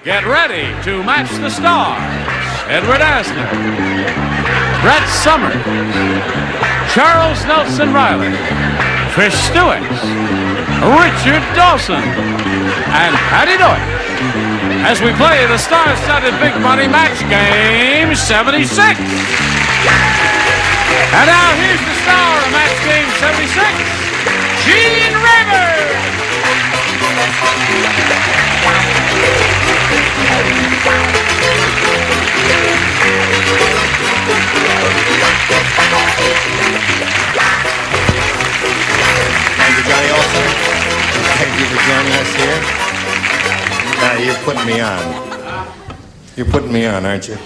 Get ready to match the stars. Edward Asner, Brett Summers, Charles Nelson Reilly, Trish Stewart, Richard Dawson, and Patti Deutsch as we play the star-studded Big Money Match Game 76. And now here's the star of Match Game 76, Gene Rivers. Thank you, Johnny Olson. Thank you for joining us here. Now, you're putting me on. You're putting me on, aren't you?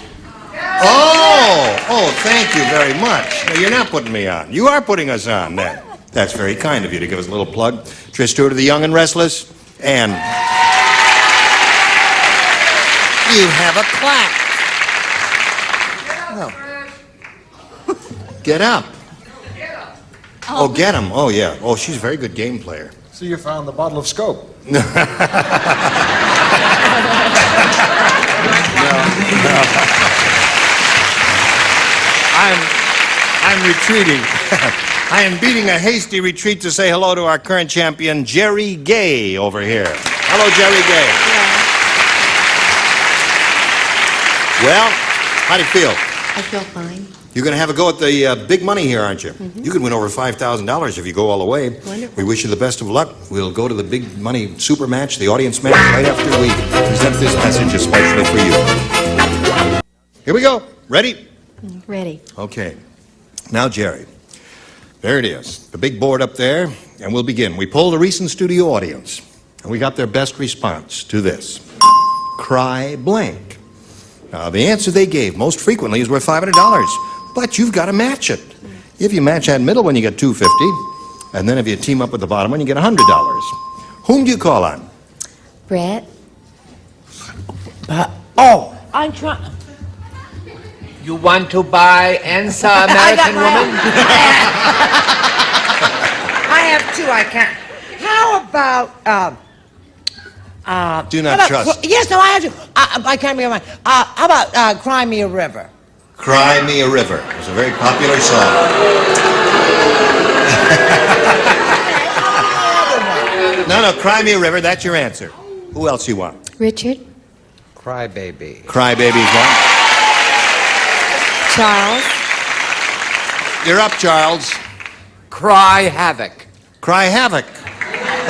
Oh, thank you very much. No, you're not putting me on. You are putting us on, then. That's very kind of you to give us a little plug. Trish Stewart of the Young and Restless, and you have a clap. Oh. Get up. Oh, get him. Oh, yeah. Oh, she's a very good game player. So you found the bottle of scope. No. I'm retreating. I am beating a hasty retreat to say hello to our current champion, Jerry Gay, over here. Hello, Jerry Gay. Yeah. Well, how do you feel? I feel fine. You're going to have a go at the big money here, aren't you? Mm-hmm. You could win over $5,000 if you go all the way. Wonderful. We wish you the best of luck. We'll go to the big money super match, the audience match, right after we present this message especially for you. Here we go. Ready? Ready. Okay. Now, Jerry, there it is, the big board up there, and we'll begin. We polled a recent studio audience, and we got their best response to this. Cry blank. Now, the answer they gave most frequently is worth $500, but you've got to match it. If you match that middle one, you get $250, and then if you team up with the bottom one, you get $100. Whom do you call on? Brett. I'm trying. You want to buy Answer American Woman? I have two. I can't. How about? Do not trust. Yes, no, I have to. I can't remember mine. How about Cry Me a River? Cry Me a River. It was a very popular song. No, Cry Me a River. That's your answer. Who else you want? Richard. Cry Baby. Cry Baby's one. Charles. You're up, Charles. Cry Havoc. Cry Havoc.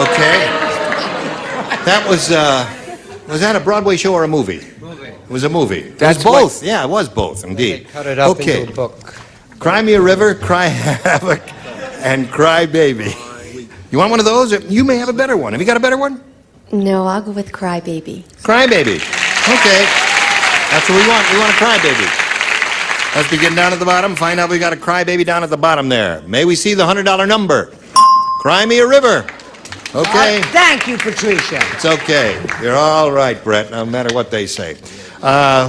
Okay. That was that a Broadway show or a movie? Movie. It was a movie. That's it was both. Yeah, it was both, indeed. They cut it up okay. into a book. Cry Me a River, Cry Havoc, and Cry Baby. You want one of those? You may have a better one. Have you got a better one? No, I'll go with Cry Baby. Cry Baby. Okay. That's what we want. We want a Cry Baby. Let's begin down at the bottom. Find out we got a Cry Baby down at the bottom there. May we see the $100 number? Cry Me a River. Okay. Thank you, Patricia. It's okay. You're all right, Brett, no matter what they say.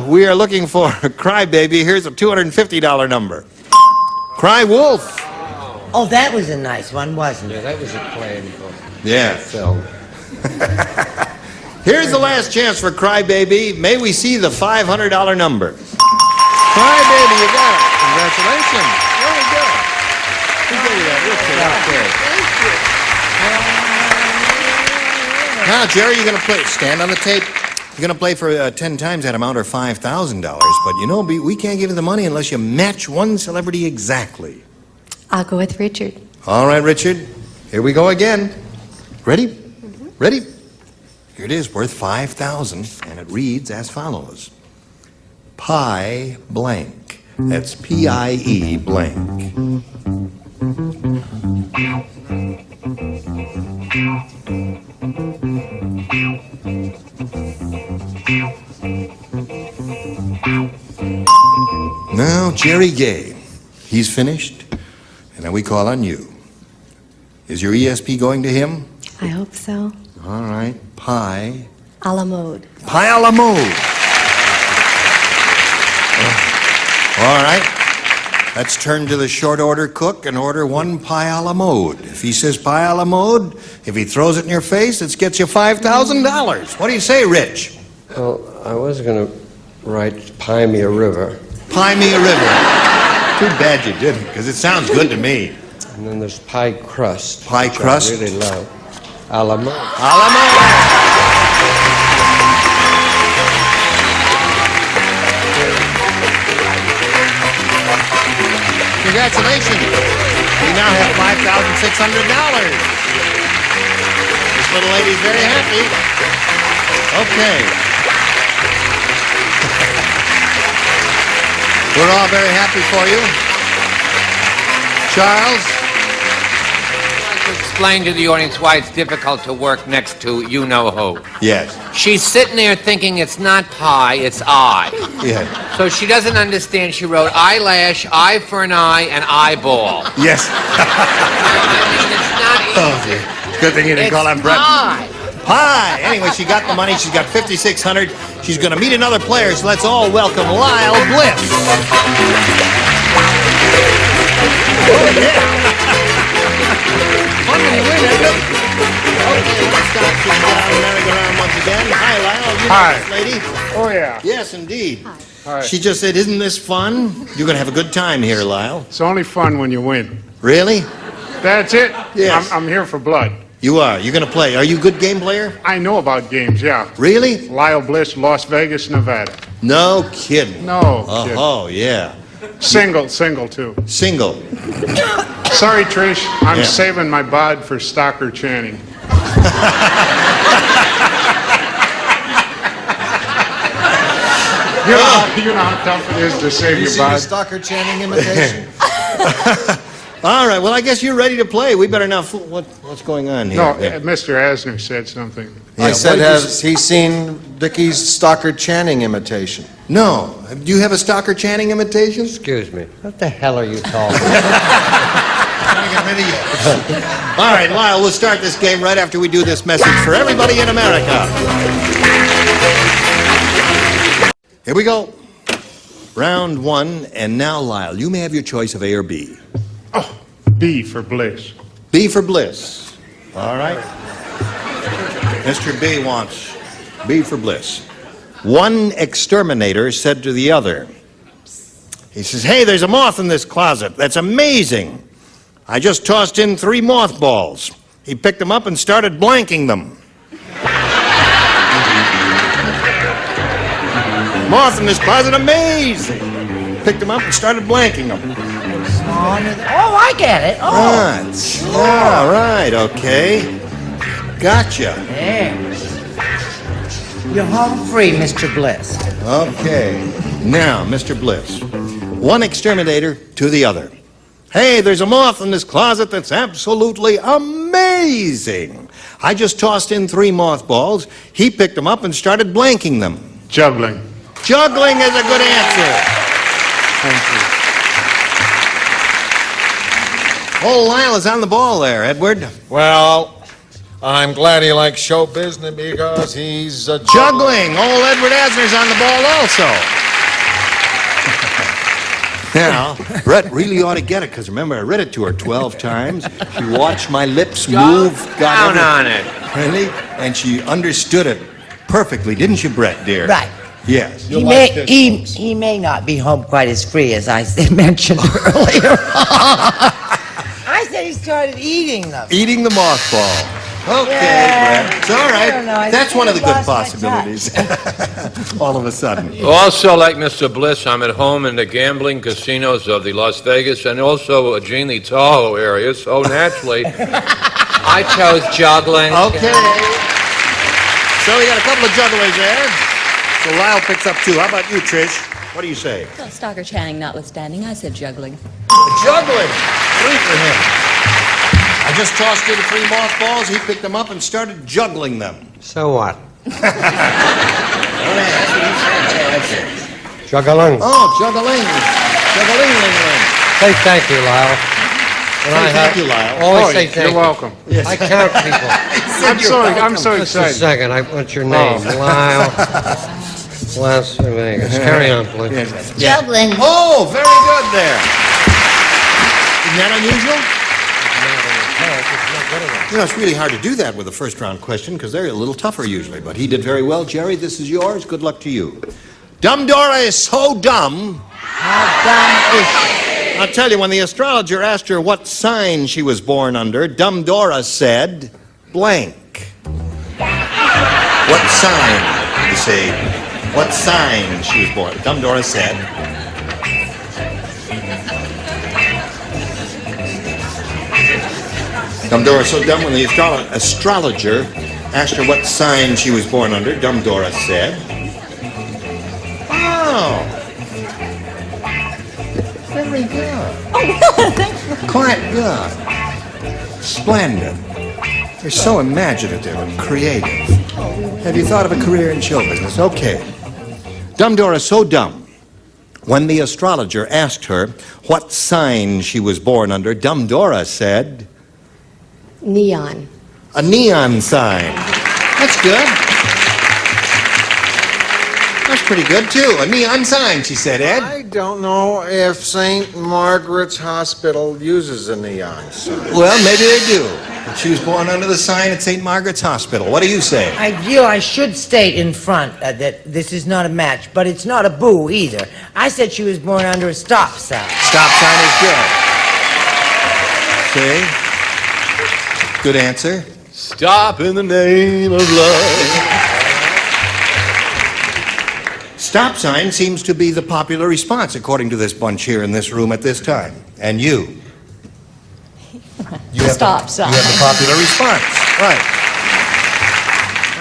We are looking for a Cry Baby. Here's a $250 number. Cry Wolf. Oh, that was a nice one, wasn't it? Yeah, that was a claim. Yeah. Phil. Here's the last chance for Cry Baby. May we see the $500 number? Cry Baby, you got it. Congratulations. Very good. Who gave you that? Okay. Now, Jerry, you're going to play. Stand on the tape. You're going to play for 10 times that amount or $5,000. But, you know, we can't give you the money unless you match one celebrity exactly. I'll go with Richard. All right, Richard. Here we go again. Ready? Mm-hmm. Ready? Here it is, worth $5,000, and it reads as follows. Pie blank. That's P-I-E blank. Now, Jerry Gay. He's finished, and now we call on you. Is your ESP going to him? I hope so. All right. Pie. A la mode. Pie a la mode. All right. Let's turn to the short order cook and order one pie a la mode. If he says pie a la mode, if he throws it in your face, it gets you $5,000. What do you say, Rich? Well, I was going to write Pie Me a River. Pie Me a River. Too bad you didn't, because it sounds good to me. And then there's Pie Crust. Pie which Crust? I really love. A la mode. A la mode. Congratulations. We now have $5,600. This little lady's very happy. Okay. We're all very happy for you. Charles? I'd like to explain to the audience why it's difficult to work next to you-know-who. Yes. She's sitting there thinking it's not pie, it's eye. Yes. So she doesn't understand. She wrote eyelash, eye for an eye, and eyeball. Yes. I mean, it's not easy. Oh, dear. Good thing you didn't call him Brett. Pie. Pie. Anyway, she got the money. She's got $5,600. She's going to meet another player, so let's all welcome Lyle Bliss. Oh, yeah. Fun when you win, isn't it? Okay, let's start to get on the merry-go-round once again. Hi, Lyle. You know Hi. this lady? Oh, yeah. Yes, indeed. Hi. She just said, isn't this fun? You're going to have a good time here, Lyle. It's only fun when you win. Really? That's it? Yes. I'm here for blood. You are. You're going to play. Are you a good game player? I know about games, yeah. Really? Lyle Bliss, Las Vegas, Nevada. No kidding. No kidding. Oh, yeah. Single, too. Single. Sorry, Trish. I'm Yeah. saving my bod for Stocker Channing. You know how tough it is to save your bod? Stocker Channing imitation? All right. Well, I guess you're ready to play. We better now. What's going on here? No, Mr. Asner said something. Yeah, I said, what did you has he seen Dickie's Stocker Channing imitation? No. Do you have a Stocker Channing imitation? Excuse me. What the hell are you talking Trying to get rid of you. All right, Lyle. We'll start this game right after we do this message for everybody in America. Here we go. Round one, and now, Lyle, you may have your choice of A or B. Oh, B for Bliss. B for Bliss. All right. Mr. B wants B for Bliss. One exterminator said to the other, he says, hey, there's a moth in this closet. That's amazing. I just tossed in 3 mothballs. He picked them up and started blanking them. Moth in this closet, amazing. Picked them up and started blanking them. Oh, I get it. Oh, Right. All right, okay. Gotcha. there. You're home free, Mr. Bliss. Okay. Now, Mr. Bliss. One exterminator to the other. Hey, there's a moth in this closet that's absolutely amazing. I just tossed in 3 mothballs. He picked them up and started blanking them. Juggling. Juggling is a good answer. Thank you. Oh, Lyle is on the ball there, Edward. Well, I'm glad he likes show business because he's a Juggling. Old Edward Asner's on the ball also. Now, Brett really ought to get it, because remember, I read it to her 12 times. She watched my lips move. Down on it. Really? And she understood it perfectly, didn't you, Brett, dear? Right. Yes. He may not be home quite as free as I mentioned earlier. I said he started eating them. Eating the mothball. Okay, Yeah. Brett. It's all I right. don't know. I That's think one of the I good lost my possibilities. All of a sudden. Also, like Mr. Bliss, I'm at home in the gambling casinos of the Las Vegas and also a Genie Tahoe area, so naturally, I chose juggling. Okay. So we got a couple of jugglers there. So Lyle picks up 2. How about you, Trish? What do you say? Well, Stocker Channing notwithstanding, I said juggling. Juggling. 3 for him. I just tossed in 3 mothballs. He picked them up and started juggling them. So what? That's what he said. Juggling. Oh, juggling. Juggling. Say thank you, Lyle. Say thank you, Lyle. Always Oh, say thank you're you. welcome. Yes. I count people. I'm so Just a excited. second. What's your name? Lyle. Las Vegas. Carry on, please. Yes. Juggling. Oh, very good there. Isn't that unusual? It's not You know, it's really hard to do that with a first-round question because they're a little tougher usually. But he did very well. Jerry, this is yours. Good luck to you. Dumb Dora is so dumb. How dumb is she? I'll tell you, when the astrologer asked her what sign she was born under, Dumb Dora said, blank. What sign? You say, what sign she was born? Dumb Dora said, Dumb Dora so dumb when the astrologer asked her what sign she was born under, Dumb Dora said, oh, very good. Quite good. Splendid. You're so imaginative and creative. Have you thought of a career in show business? Okay. Dumb Dora so dumb. When the astrologer asked her what sign she was born under, Dumb Dora said, Neon. a neon sign. That's good. That's pretty good, too. A neon sign, she said, Ed. I don't know if St. Margaret's Hospital uses a neon sign. Well, maybe they do. But she was born under the sign at St. Margaret's Hospital. What do you say? I feel I should state in front that this is not a match, but it's not a boo either. I said she was born under a stop sign. Stop sign is good. See? Good answer. Stop in the name of love. Stop sign seems to be the popular response, according to this bunch here in this room at this time. And you? You have Stop sign. You have the popular response. Right.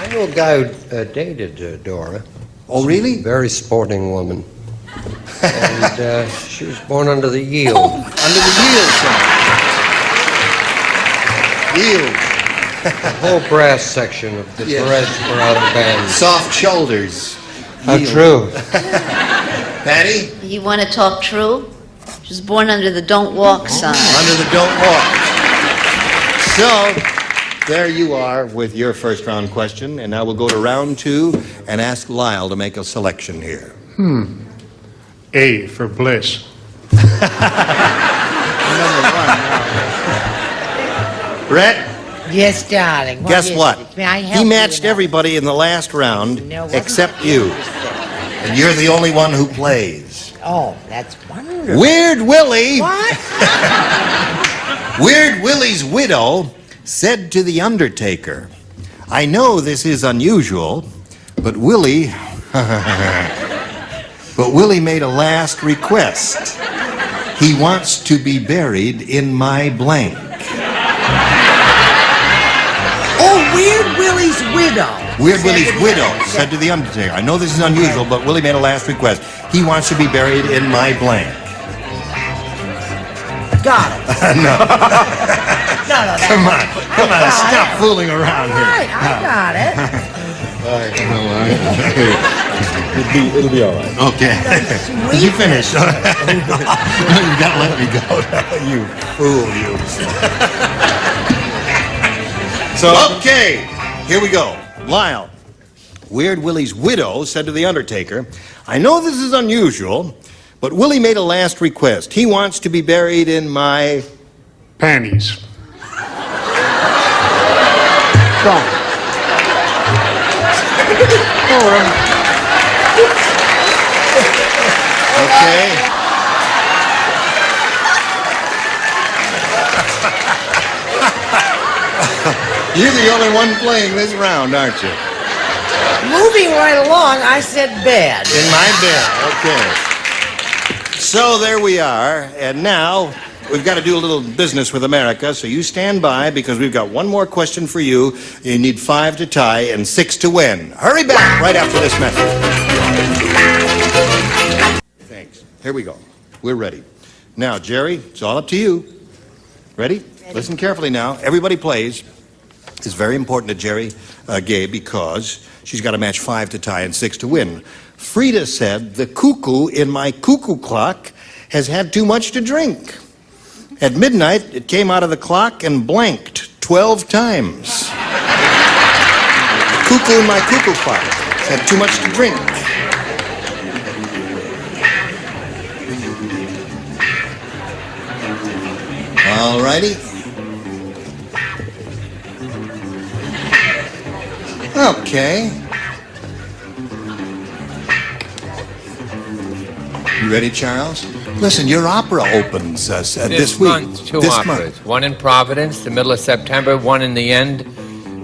I know a guy who dated Dora. Oh, really? Very sporting woman. And she was born under the yield. Under the yield sign. Yield. The whole brass section of the rest were out of band. Soft shoulders. How Yield. true. Patty? You want to talk true? She was born under the don't walk sign. Under the don't walk. So, there you are with your first round question, and now we'll go to round 2 and ask Lyle to make a selection here. A for bliss. Brett, Yes, darling. guess is what? it? May I help He you matched in that? everybody in the last round No, what? except you. And you're the only one who plays. Oh, that's wonderful. Weird Willie, What? Weird Willie's widow said to the undertaker, I know this is unusual, but Willie made a last request. He wants to be buried in my blank. Oh, Weird Willie's widow. Weird Willie's widow said to the undertaker, I know this is unusual, but Willie made a last request. He wants to be buried in my blank. Got it. No. No, Come on, stop fooling around All here. right, I got it. It'll be all right. Okay. Did you finish? No, you gotta let me go. You fool, you. Okay, here we go. Lyle. Weird Willie's widow said to the undertaker, I know this is unusual, but Willie made a last request. He wants to be buried in my... Panties. Okay. You're the only one playing this round, aren't you? Moving right along, I said bed. In my bed, okay. So there we are, and now we've got to do a little business with America, so you stand by because we've got one more question for you. You need 5 to tie and 6 to win. Hurry back right after this message. Thanks. Here we go. We're ready. Now, Jerry, it's all up to you. Ready? Listen carefully now. Everybody plays. It's very important to Jerry Gay because she's got to match 5 to tie and 6 to win. Frida said, the cuckoo in my cuckoo clock has had too much to drink. At midnight, it came out of the clock and blanked 12 times. Cuckoo in my cuckoo clock has had too much to drink. All righty. Okay. You ready, Charles? Listen, your opera opens this week. Month, two this operas. month. One in Providence, the middle of September. One in the end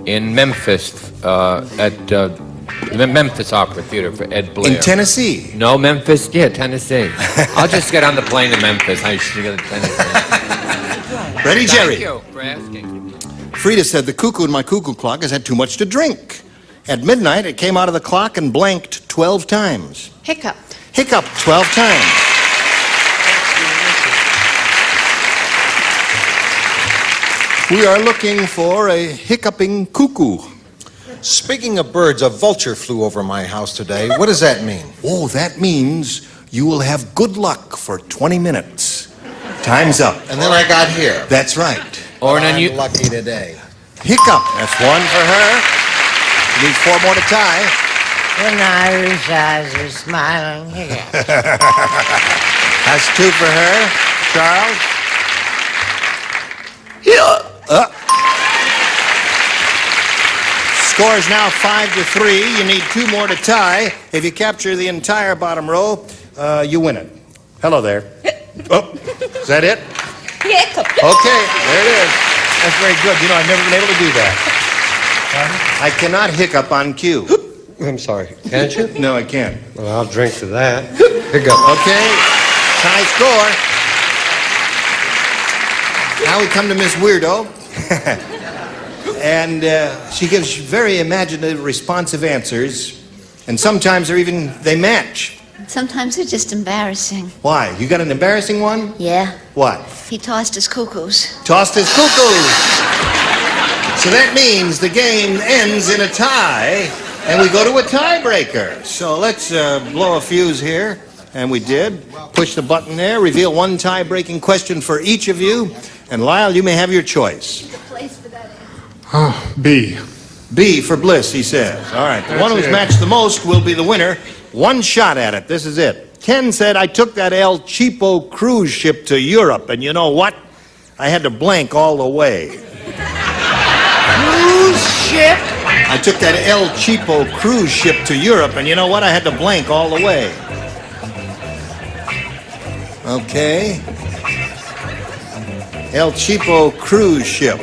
in Memphis at the Memphis Opera Theater for Ed Blair. In Tennessee? No, Memphis. Yeah, Tennessee. I'll just get on the plane to Memphis. I should go to Tennessee. Ready, Jerry? Thank you for asking. Frida said the cuckoo in my cuckoo clock has had too much to drink. At midnight, it came out of the clock and blanked 12 times. Hiccuped. Hiccuped 12 times. We are looking for a hiccuping cuckoo. Speaking of birds, a vulture flew over my house today. What does that mean? Oh, that means you will have good luck for 20 minutes. Time's up. And then I got here. That's right. Or I'm lucky today. Hiccup. That's one for her. She needs 4 more to tie. When Irish eyes are smiling here. That's 2 for her. Charles? Score is now 5-3. You need 2 more to tie. If you capture the entire bottom row, you win it. Hello there. Oh, is that it? Hiccup. Okay, there it is. That's very good. You know, I've never been able to do that. I cannot hiccup on cue. I'm sorry. Can't you? No, I can't. Well, I'll drink to that. Here you go. Okay, tie score. Now we come to Miss Weirdo. And she gives very imaginative, responsive answers. And sometimes they match. Sometimes they're just embarrassing. Why? You got an embarrassing one? Yeah. What? He tossed his cuckoos. Tossed his cuckoos. So that means the game ends in a tie, and we go to a tiebreaker. So let's blow a fuse here. And we did. Push the button there, reveal one tie-breaking question for each of you. And Lyle, you may have your choice. B. B for Bliss, he says. All right. The one who's matched the most will be the winner. One shot at it. This is it. Ken said, I took that El Cheapo cruise ship to Europe, and you know what? I had to blank all the way. Cruise ship? I took that El Cheapo cruise ship to Europe, and you know what? I had to blank all the way. Okay. El Cheapo cruise ship.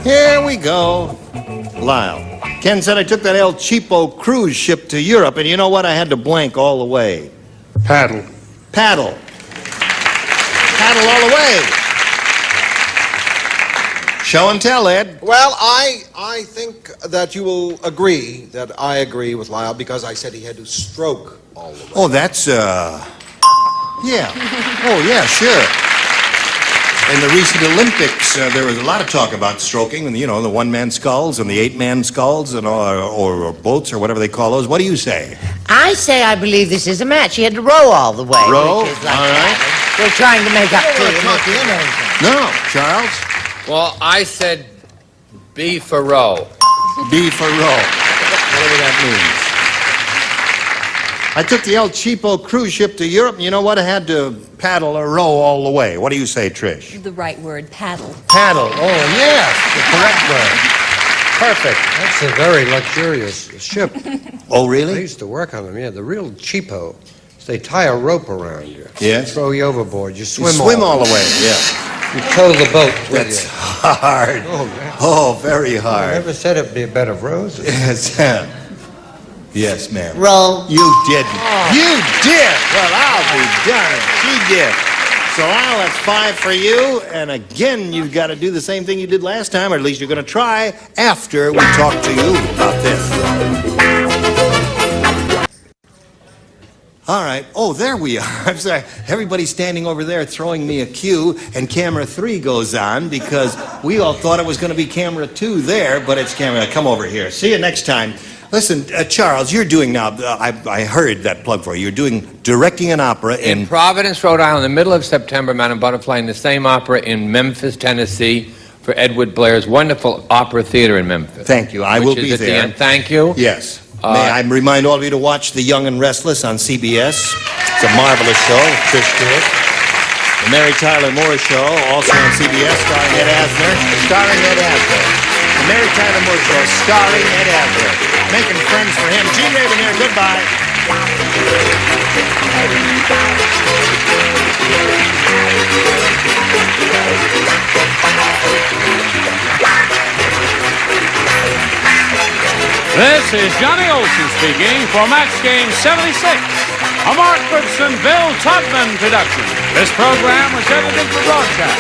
Here we go. Lyle. Ken said I took that El Cheapo cruise ship to Europe, and you know what? I had to blank all the way. Paddle. Paddle. Paddle all the way. Show and tell, Ed. Well, I think that you will agree that I agree with Lyle because I said he had to stroke all the way. Oh, that's, yeah. Oh, yeah, sure. In the recent Olympics, there was a lot of talk about stroking, and you know, the one-man sculls and the eight-man sculls, and or boats or whatever they call those. What do you say? I say I believe this is a match. He had to row all the way. Row? Which is like All right. paddling. We're trying to make up for it. No, Charles. Well, I said B for row. B for row. Whatever that means. I took the El Cheapo cruise ship to Europe, and you know what? I had to paddle or row all the way. What do you say, Trish? The right word, paddle. Paddle. Oh, yes, the correct word. Perfect. That's a very luxurious ship. Oh, I really? used to work on them, yeah. The real cheapo. They tie a rope around you. Yes. Throw you overboard. You You swim, all the way, yeah. You tow the boat with That's you. hard. Oh, man. Oh, very I hard. never said it'd be a bed of roses. Yes, yes, ma'am. Roll. You didn't. You did. Well, I'll be darned. She did. So, Lyle, that's 5 for you. And again, you've got to do the same thing you did last time, or at least you're going to try after we talk to you about this. All right. Oh, there we are. I'm sorry. Everybody's standing over there throwing me a cue, and camera 3 goes on because we all thought it was going to be camera 2 there, but it's camera. Come over here. See you next time. Listen, Charles, you're doing now, I heard that plug for you. You're directing an opera In Providence, Rhode Island, in the middle of September, Madame Butterfly, in the same opera in Memphis, Tennessee, for Edward Blair's wonderful opera theater in Memphis. Thank you. I will Which be is at there. the end. Thank you. Yes. May I remind all of you to watch The Young and Restless on CBS. It's a marvelous show with Trish Stewart. The Mary Tyler Moore Show, also on CBS, starring Ed Asner. The Mary Tyler Moore Show, starring Ed Asner. Making friends for him. Gene Raven here. Goodbye. This is Johnny Olson speaking for Match Game 76, a Mark Goodson, Bill Todman production. This program was edited for broadcast.